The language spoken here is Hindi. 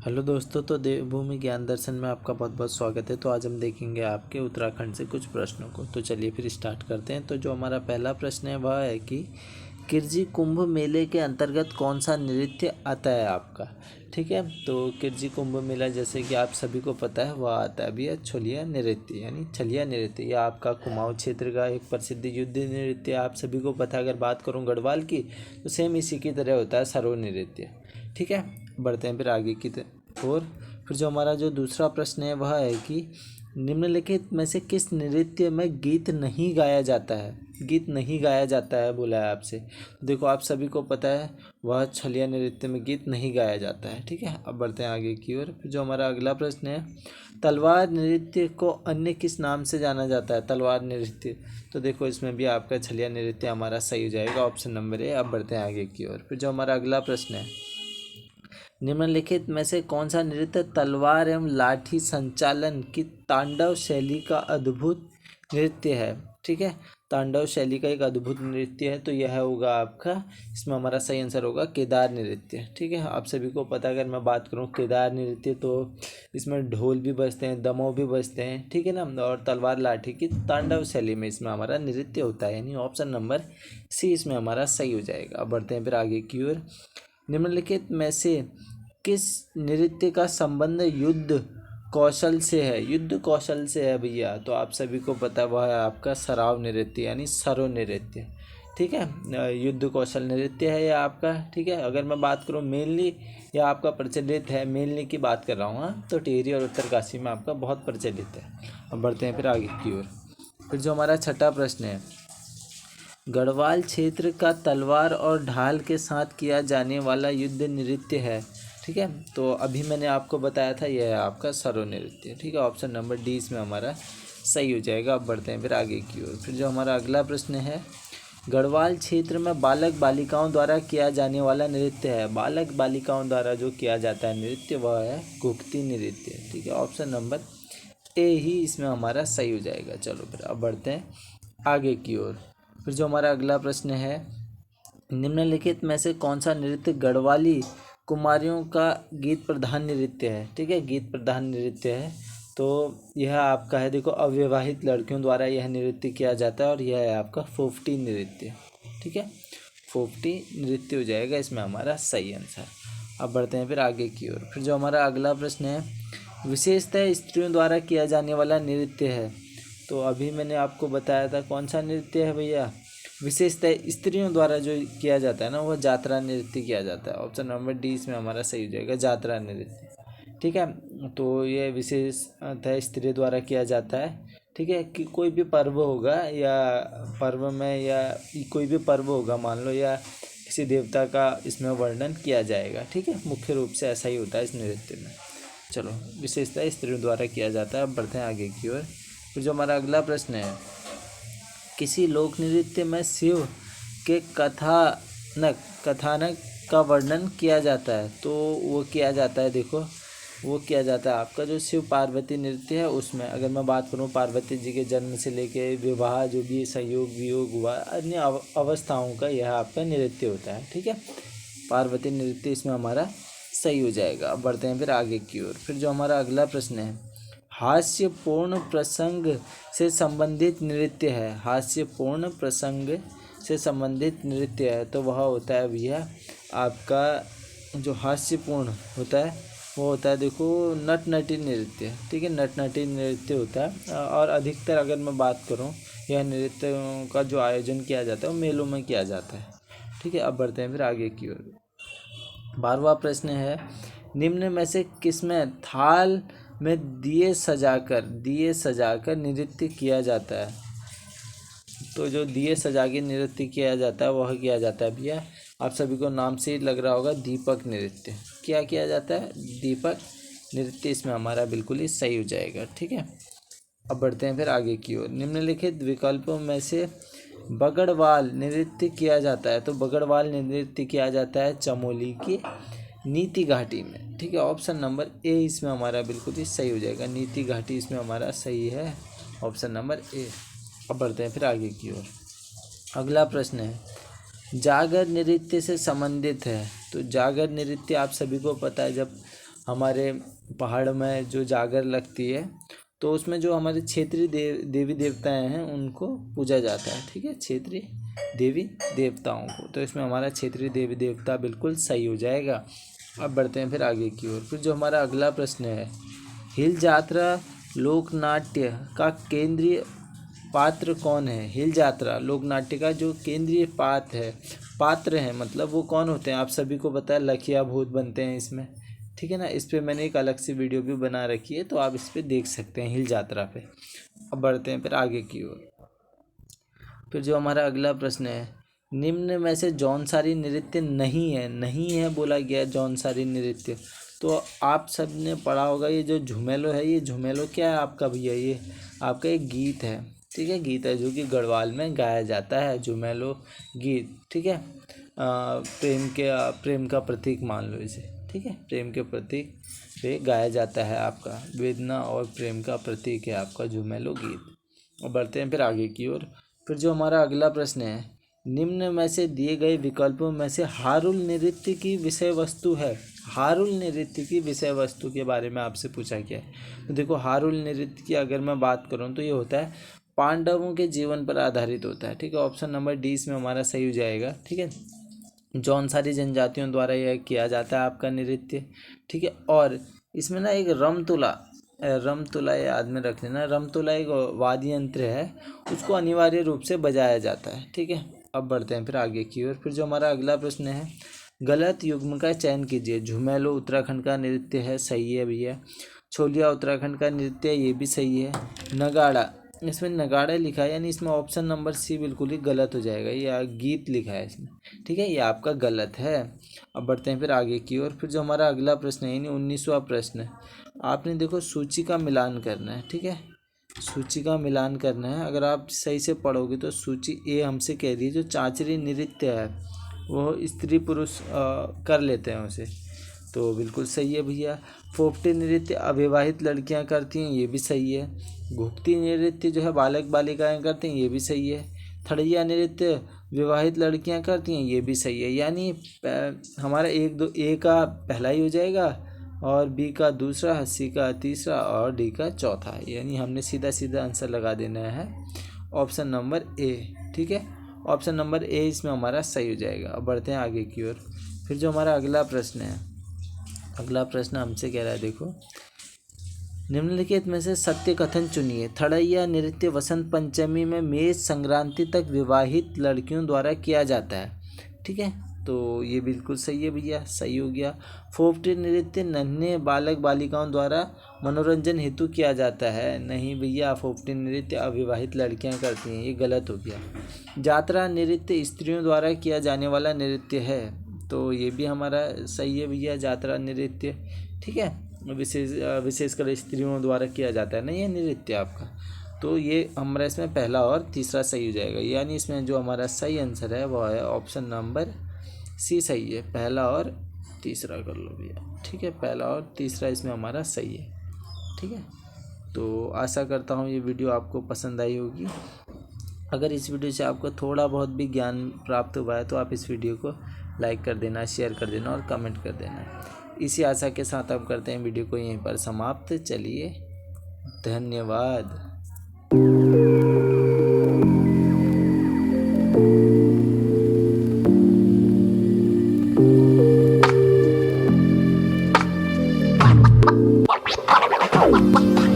हेलो दोस्तों, तो देवभूमि ज्ञान दर्शन में आपका बहुत बहुत स्वागत है। तो आज हम देखेंगे आपके उत्तराखंड से कुछ प्रश्नों को। तो चलिए फिर स्टार्ट करते हैं। तो जो हमारा पहला प्रश्न है वह है कि किरजी कुंभ मेले के अंतर्गत कौन सा नृत्य आता है आपका। ठीक है, तो किरजी कुंभ मेला जैसे कि आप सभी को पता है वह आता है भैया छलिया नृत्य, यानी छलिया नृत्य। यह आपका कुमाऊं क्षेत्र का एक प्रसिद्ध युद्ध नृत्य। आप सभी को पता है, अगर बात करूँ गढ़वाल की तो सेम इसी की तरह होता है सरो नृत्य। ठीक है, बढ़ते हैं फिर आगे की और फिर जो हमारा जो दूसरा प्रश्न है वह है कि निम्नलिखित में से किस नृत्य में गीत नहीं गाया जाता है। गीत नहीं गाया जाता है बोला है आपसे। देखो, आप सभी को पता है वह छलिया नृत्य में गीत नहीं गाया जाता है। ठीक है, अब बढ़ते हैं आगे की ओर। फिर जो हमारा अगला प्रश्न है, तलवार नृत्य को अन्य किस नाम से जाना जाता है। तलवार नृत्य, तो देखो इसमें भी आपका छलिया नृत्य हमारा सही हो जाएगा, ऑप्शन नंबर ए। अब बढ़ते हैं आगे की ओर। फिर जो हमारा अगला प्रश्न है, निम्नलिखित में से कौन सा नृत्य तलवार एवं लाठी संचालन की तांडव शैली का अद्भुत नृत्य है। ठीक है, तांडव शैली का एक अद्भुत नृत्य है, तो यह होगा आपका, इसमें हमारा सही आंसर होगा केदार नृत्य। ठीक है, आप सभी को पता है, अगर मैं बात करूं केदार नृत्य तो इसमें ढोल भी बजते हैं, दमों भी बजते हैं। ठीक है ना, और तलवार लाठी की तांडव शैली में इसमें हमारा नृत्य होता है, यानी ऑप्शन नंबर सी इसमें हमारा सही हो जाएगा। अब बढ़ते हैं फिर आगे की ओर। निम्नलिखित में से किस नृत्य का संबंध युद्ध कौशल से है। युद्ध कौशल से है भैया, तो आप सभी को पता है वह है आपका सराव नृत्य, यानी सरो नृत्य। ठीक है, युद्ध कौशल नृत्य है यह आपका। ठीक है, अगर मैं बात करूँ मेनली यह आपका प्रचलित है, मेनली की बात कर रहा हूँ हाँ, तो टिहरी और उत्तरकाशी में आपका बहुत प्रचलित है। अब बढ़ते हैं फिर आगे की ओर। फिर जो हमारा छठा प्रश्न है, गढ़वाल क्षेत्र का तलवार और ढाल के साथ किया जाने वाला युद्ध नृत्य है। ठीक है, तो अभी मैंने आपको बताया था यह है आपका सरो नृत्य। ठीक है, ऑप्शन नंबर डी इसमें हमारा सही हो जाएगा। अब बढ़ते हैं फिर आगे की ओर। फिर जो हमारा अगला प्रश्न है, गढ़वाल क्षेत्र में बालक बालिकाओं द्वारा किया जाने वाला नृत्य है। बालक बालिकाओं द्वारा जो किया जाता है नृत्य वह है गुप्ती नृत्य। ठीक है, ऑप्शन नंबर ए ही इसमें हमारा सही हो जाएगा। चलो फिर अब बढ़ते हैं आगे की ओर। फिर जो हमारा अगला प्रश्न है, निम्नलिखित में से कौन सा नृत्य गढ़वाली कुमारियों का गीत प्रधान नृत्य है। ठीक है, गीत प्रधान नृत्य है, तो यह आपका है, देखो अविवाहित लड़कियों द्वारा यह नृत्य किया जाता है और यह है आपका फोफ्टी नृत्य। ठीक है, फोफ्टी नृत्य हो जाएगा इसमें हमारा सही आंसर। अब बढ़ते हैं फिर आगे की ओर। फिर जो हमारा अगला प्रश्न है, विशेषतः स्त्रियों द्वारा किया जाने वाला नृत्य है। तो अभी मैंने आपको बताया था कौन सा नृत्य है भैया, विशेषतः स्त्रियों द्वारा जो किया जाता है ना वह जात्रा नृत्य किया जाता है। ऑप्शन नंबर डी इसमें हमारा सही हो जाएगा, जात्रा नृत्य। ठीक है, तो ये विशेषतः स्त्री द्वारा किया जाता है। ठीक है, कि कोई भी पर्व होगा या पर्व में या कोई भी पर्व होगा मान लो, या किसी देवता का इसमें वर्णन किया जाएगा। ठीक है, मुख्य रूप से ऐसा ही होता है इस नृत्य में। चलो, विशेषतः स्त्रियों द्वारा किया जाता है। अब बढ़ते हैं आगे की ओर। फिर जो हमारा अगला प्रश्न है, किसी लोक नृत्य में शिव के कथानक का वर्णन किया जाता है, तो वो किया जाता है, देखो वो किया जाता है आपका जो शिव पार्वती नृत्य है उसमें। अगर मैं बात करूँ पार्वती जी के जन्म से लेके विवाह, जो भी संयोग वियोग हुआ, अन्य अवस्थाओं का यह आपका नृत्य होता है। ठीक है, पार्वती नृत्य इसमें हमारा सही हो जाएगा। अब बढ़ते हैं फिर आगे की ओर। फिर जो हमारा अगला प्रश्न है, हास्यपूर्ण प्रसंग से संबंधित नृत्य है। हास्यपूर्ण प्रसंग से संबंधित नृत्य है, तो वह होता है भैया आपका जो हास्यपूर्ण होता है वो होता है, देखो नट नटी नृत्य। ठीक है, नट नटी नृत्य होता है, और अधिकतर अगर मैं बात करूं यह नृत्य का जो आयोजन किया जाता है वो मेलों में किया जाता है। ठीक है, अब बढ़ते हैं फिर आगे की ओर। 12वां प्रश्न है, निम्न में से किसमें थाल में दिए सजाकर नृत्य किया जाता है। तो जो दिए सजा के नृत्य किया जाता है वह किया जाता है भैया, आप सभी को नाम से ही लग रहा होगा, दीपक नृत्य। क्या किया जाता है, दीपक नृत्य इसमें हमारा बिल्कुल ही सही हो जाएगा। ठीक है, अब बढ़ते हैं फिर आगे की ओर। निम्नलिखित विकल्पों में से बगड़वाल नृत्य किया जाता है, तो बगड़वाल नृत्य किया जाता है चमोली की नीति घाटी में। ठीक है, ऑप्शन नंबर ए इसमें हमारा बिल्कुल ही सही हो जाएगा, नीति घाटी इसमें हमारा सही है, ऑप्शन नंबर ए। अब बढ़ते हैं फिर आगे की ओर। अगला प्रश्न है, जागर नृत्य से संबंधित है। तो जागर नृत्य आप सभी को पता है, जब हमारे पहाड़ में जो जागर लगती है तो उसमें जो हमारे क्षेत्रीय देवी देवताएं हैं उनको पूजा जाता है। ठीक है, क्षेत्रीय देवी देवताओं को, तो इसमें हमारा क्षेत्रीय देवी देवता बिल्कुल सही हो जाएगा। अब बढ़ते हैं फिर आगे की ओर। फिर जो हमारा अगला प्रश्न है, हिल जात्रा लोक नाट्य का केंद्रीय पात्र कौन है? हिल जात्रा लोक नाट्य का जो केंद्रीय पात्र है मतलब वो कौन होते हैं? आप सभी को पता है, लखिया भूत बनते हैं इसमें। ठीक है ना, इस पे मैंने एक अलग से वीडियो भी बना रखी है, तो आप इस पे देख सकते हैं हिल जात्रा पे। अब बढ़ते हैं फिर आगे की ओर। फिर जो हमारा अगला प्रश्न है, निम्न में से जौनसारी नृत्य नहीं है बोला गया जौनसारी नृत्य। तो आप सब ने पढ़ा होगा, ये जो झुमेलो है, ये झुमेलो क्या है आपका भैया? ये आपका एक गीत है। ठीक है, गीत है जो कि गढ़वाल में गाया जाता है, झुमेलो गीत। ठीक है, प्रेम का प्रतीक मान लो इसे। ठीक है, प्रेम के प्रतीक पे गाया जाता है, आपका वेदना और प्रेम का प्रतीक है आपका झुमेलो गीत। और बढ़ते हैं फिर आगे की ओर। फिर जो हमारा अगला प्रश्न है, निम्न में से दिए गए विकल्पों में से हारुल नृत्य की विषय वस्तु है। हारुल नृत्य की विषय वस्तु के बारे में आपसे पूछा गया है। तो देखो, हारुल नृत्य की अगर मैं बात करूं तो ये होता है पांडवों के जीवन पर आधारित होता है। ठीक है, ऑप्शन नंबर डी इसमें हमारा सही हो जाएगा। ठीक है, जौनसारी जनजातियों द्वारा यह किया जाता है आपका नृत्य। ठीक है, और इसमें ना एक रमतुला याद में रख लेना। रमतुला एक वाद्य यंत्र है, उसको अनिवार्य रूप से बजाया जाता है। ठीक है, अब बढ़ते हैं फिर आगे की ओर। फिर जो हमारा अगला प्रश्न है, गलत युग्म का चयन कीजिए। झुमेलो उत्तराखंड का नृत्य है, सही है भैया। छोलिया उत्तराखंड का नृत्य है, ये भी सही है। नगाड़ा, इसमें नगाड़ा लिखा है, यानी इसमें ऑप्शन नंबर सी बिल्कुल ही गलत हो जाएगा, ये गीत लिखा है इसमें। ठीक है, ये आपका गलत है। अब बढ़ते हैं फिर आगे की ओर। फिर जो हमारा अगला प्रश्न है, यानी 19वां प्रश्न, आपने देखो सूची का मिलान करना है। ठीक है, सूची का मिलान करना है। अगर आप सही से पढ़ोगे तो सूची ए हमसे कह रही है जो चांचरी नृत्य है वो स्त्री पुरुष कर लेते हैं उसे, तो बिल्कुल सही है भैया। फोपटे नृत्य अविवाहित लड़कियां करती हैं, ये भी सही है। घुघती नृत्य जो है बालक बालिकाएं करती हैं, ये भी सही है। थड़िया नृत्य विवाहित लड़कियां करती हैं, ये भी सही है। यानी हमारा ए का पहला ही हो जाएगा, और बी का दूसरा, सी का तीसरा और डी का चौथा। यानी हमने सीधा सीधा आंसर लगा देना है ऑप्शन नंबर ए। ठीक है, ऑप्शन नंबर ए इसमें हमारा सही हो जाएगा। अब बढ़ते हैं आगे की ओर। फिर जो हमारा अगला प्रश्न है, अगला प्रश्न हमसे कह रहा है, देखो, निम्नलिखित में से सत्य कथन चुनिए। थड़ैया नृत्य वसंत पंचमी में मेष संक्रांति तक विवाहित लड़कियों द्वारा किया जाता है। ठीक है, तो ये बिल्कुल सही है भैया, सही हो गया। फोपटे नृत्य नन्हे बालक बालिकाओं द्वारा मनोरंजन हेतु किया जाता है, नहीं भैया, फोपटे नृत्य अविवाहित लड़कियां करती हैं, ये गलत हो गया। जात्रा नृत्य स्त्रियों द्वारा किया जाने वाला नृत्य है, तो ये भी हमारा सही है भैया, जात्रा नृत्य। ठीक है, विशेषकर स्त्रियों द्वारा किया जाता है ना ये नृत्य आपका, तो ये हमारा इसमें पहला और तीसरा सही हो जाएगा। यानी इसमें जो हमारा सही आंसर है वो है ऑप्शन नंबर सी सही है, पहला और तीसरा कर लो भैया। ठीक है, पहला और तीसरा इसमें हमारा सही है। ठीक है, तो आशा करता हूँ ये वीडियो आपको पसंद आई होगी। अगर इस वीडियो से आपको थोड़ा बहुत भी ज्ञान प्राप्त हुआ है तो आप इस वीडियो को लाइक कर देना, शेयर कर देना और कमेंट कर देना। इसी आशा के साथ हम करते हैं वीडियो को यहीं पर समाप्त। चलिए, धन्यवाद। Bye.